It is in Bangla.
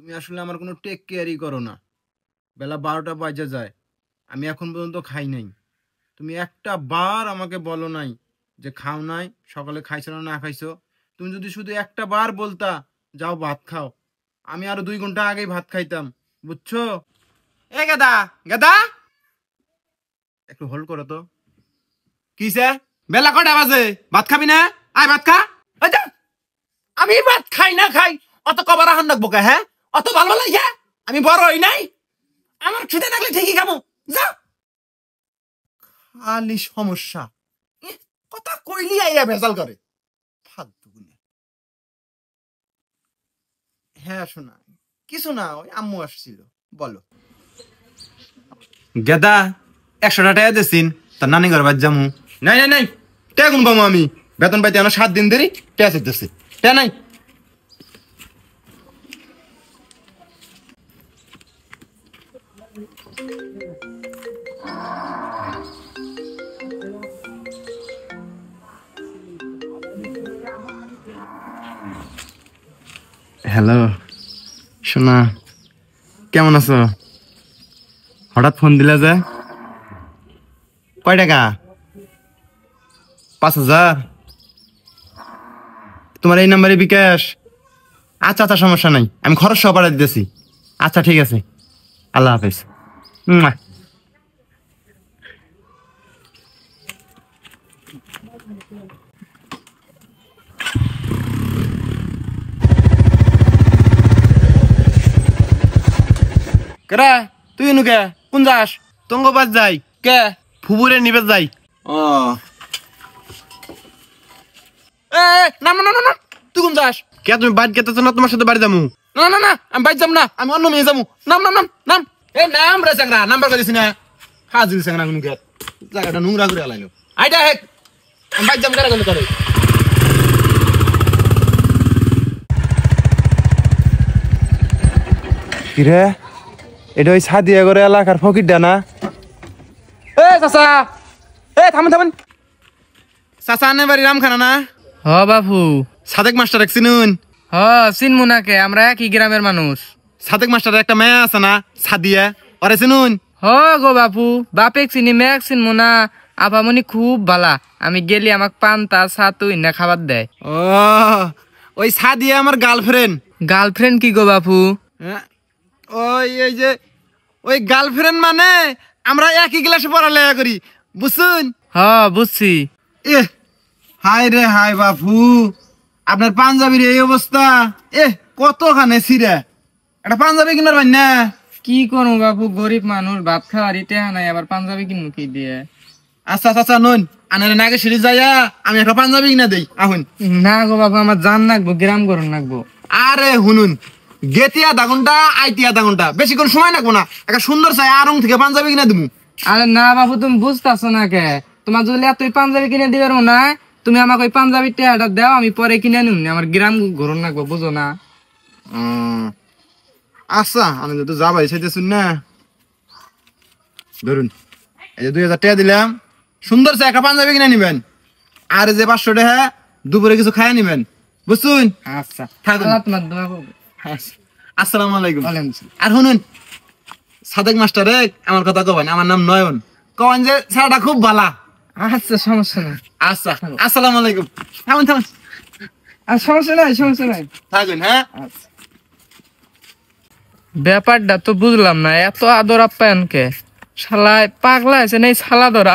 তুমি আসলে আমার কোনো টেক কেয়ারই করো না। বেলা 12টা বাজে যায়, আমি এখন পর্যন্ত খাই নাই। তুমি একটা বার আমাকে বলো নাই যে খাও নাই, সকালে খাইছো না না খাইছো। তুমি যদি শুধু একটা বার বলতা যাও ভাত খাও, আমি আরো 2 ঘন্টা আগেই ভাত খাইতাম, বুঝছো? এ গাদা গাদা, একটু হোল্ড করো তো। কিসে? বেলা কটা বাজে? ভাত খাবি না? আয় ভাত খা। আচ্ছা, আমি ভাত খাই না খাই অত কবার আহান রাখবো কে? হ্যাঁ, অত ভালো লাগে? আমি বড় হই নাই? আমার খিদে থাকলে ঠিকই খাবো, যা। খালি সমস্যা, কথা কইলি আইয়া ভেজাল করে ফালতু গুনে। হ্যাঁ শোনা, কিছু না, ওই আম্মু আসছিল। বলো। গেদা 100টা টাকা দিছিন তার নানি ঘর বাদ যামু। নাই নাই নাই, টাকা কোন পাবো আমি? বেতন পাইতে আমার 7 দিন দেরি, টাকা চাইতেছে, টাকা নাই। হ্যালো সোনা, কেমন আছো? হঠাৎ ফোন দিলা যে? কয় টাকা? 5,000? তোমার এই নাম্বারে বিকাশ? আচ্ছা আচ্ছা, সমস্যা নাই, আমি খরচ সহ পাঠিয়ে দিতেছি। আচ্ছা ঠিক আছে, আল্লাহ হাফেজ। কেরা তুই নু কে? কোন যাস? তঙ্গবাদ যাই। কে? ফুবুরে নিবে যাই। ও এ না না না না, তুই কোন যাস? কে তুমি বাইর গেতেছ না? তোমার সাথে বাড়ি যামু। না না না, আমি বাইর যাম না, আমি অন্য মেয়ে যামু। নাম নাম নাম নাম। এই নাম রে চাংরা, নাম্বার কই দিছিস না? হাজির চাংরা কোন কে? জায়গাটা নোংরা করে আলাইলো। আইডা হেক, আমি বাইর যাম কেন গেল করে? কিরে, এটা ওই সাদিয়া করে এলাকার ফকিরটা না? এ চাচা, এ থামেন থামেন। চাচা আনে বাড়ি রামখানা না? হ বাপু। সাদেক মাস্টার এক চিনুন? হ চিনমু নাকে, আমরা একই গ্রামের মানুষ। সাদেক মাস্টার একটা মেয়ে আছে না সাদিয়া, ওরে চিনুন? হ গো বাপু, বাপেক চিনি মেয়েক চিনমু না। আপামনি খুব ভালা, আমি গেলি আমাক পান্তা ছাতু ইন্না খাবার দেয়। ও ওই সাদিয়া আমার গার্লফ্রেন্ড। গার্লফ্রেন্ড কি গো বাপু? ওই এই যে ওই গার্লফ্রেন্ড মানে আমরা একই ক্লাসে পড়ালেখা করি, বুঝছুন? হ বুঝছি। এ হাই রে হাই বাপু, আপনার পাঞ্জাবির এই অবস্থা। কতখানে ছিঁড়া, একটা পাঞ্জাবি কিনার ভাই না? কি করবো বাপু, গরিব মানুষ, ভাত খাওয়ার টেহা নাই, আবার পাঞ্জাবি কিনবো কি দিয়ে? আচ্ছা আচ্ছা নন, আনারে নাগে সিঁড়ি যাইয়া আমি একটা পাঞ্জাবি কিনা দেই আহুন। না গো বাপু, আমার জান নাকবো, গ্রাম গরম নাকবো। আরে হুনুন, গেতি আধা ঘন্টা আইতি আধা ঘন্টা, বেশিক্ষণ সময় লাগবো না। একটা সুন্দর চাই আরং থেকে পাঞ্জাবি কিনা দিমু। আরে না বাপু, তুমি বুঝতেছো না কে? তোমার যদি তুই পাঞ্জাবি কিনে দিবে না, তুমি আমাকে ওই পাঞ্জাবি টেহাটা দাও, আমি পরে কিনে নিম। আমার গ্রাম গরম নাকবো, বুঝো না? আচ্ছা, আমি তো যাবাই চাইতেছুন না, ধরুন এই যে 2,000 টাকা দিলাম, সুন্দর চাই একটা পাঞ্জাবি কিনে নিবেন। আর যে 500 টাকা দুপুরে কিছু খাইয়া নিবেন, বুঝছুন? আচ্ছা, থাকুন। আল্লাহ তোমার দোয়া করবে। আসসালামু আলাইকুম। ওয়ালাইকুম আসসালাম। আর শুনুন সাদেক মাস্টার, আমার কথা কবেন, আমার নাম নয়ন, কবেন যে স্যারটা খুব ভালা। আচ্ছা, সমস্যা নাই। আচ্ছা, আসসালামু আলাইকুম। থাকুন থাকুন। আর সমস্যা নাই, সমস্যা নাই। থাকুন। হ্যাঁ, ব্যাপারটা তো বুঝলাম না, এত আদর আপ্যায়ন কে? শালায় পাগলা আছে, নেই শালা ধরা।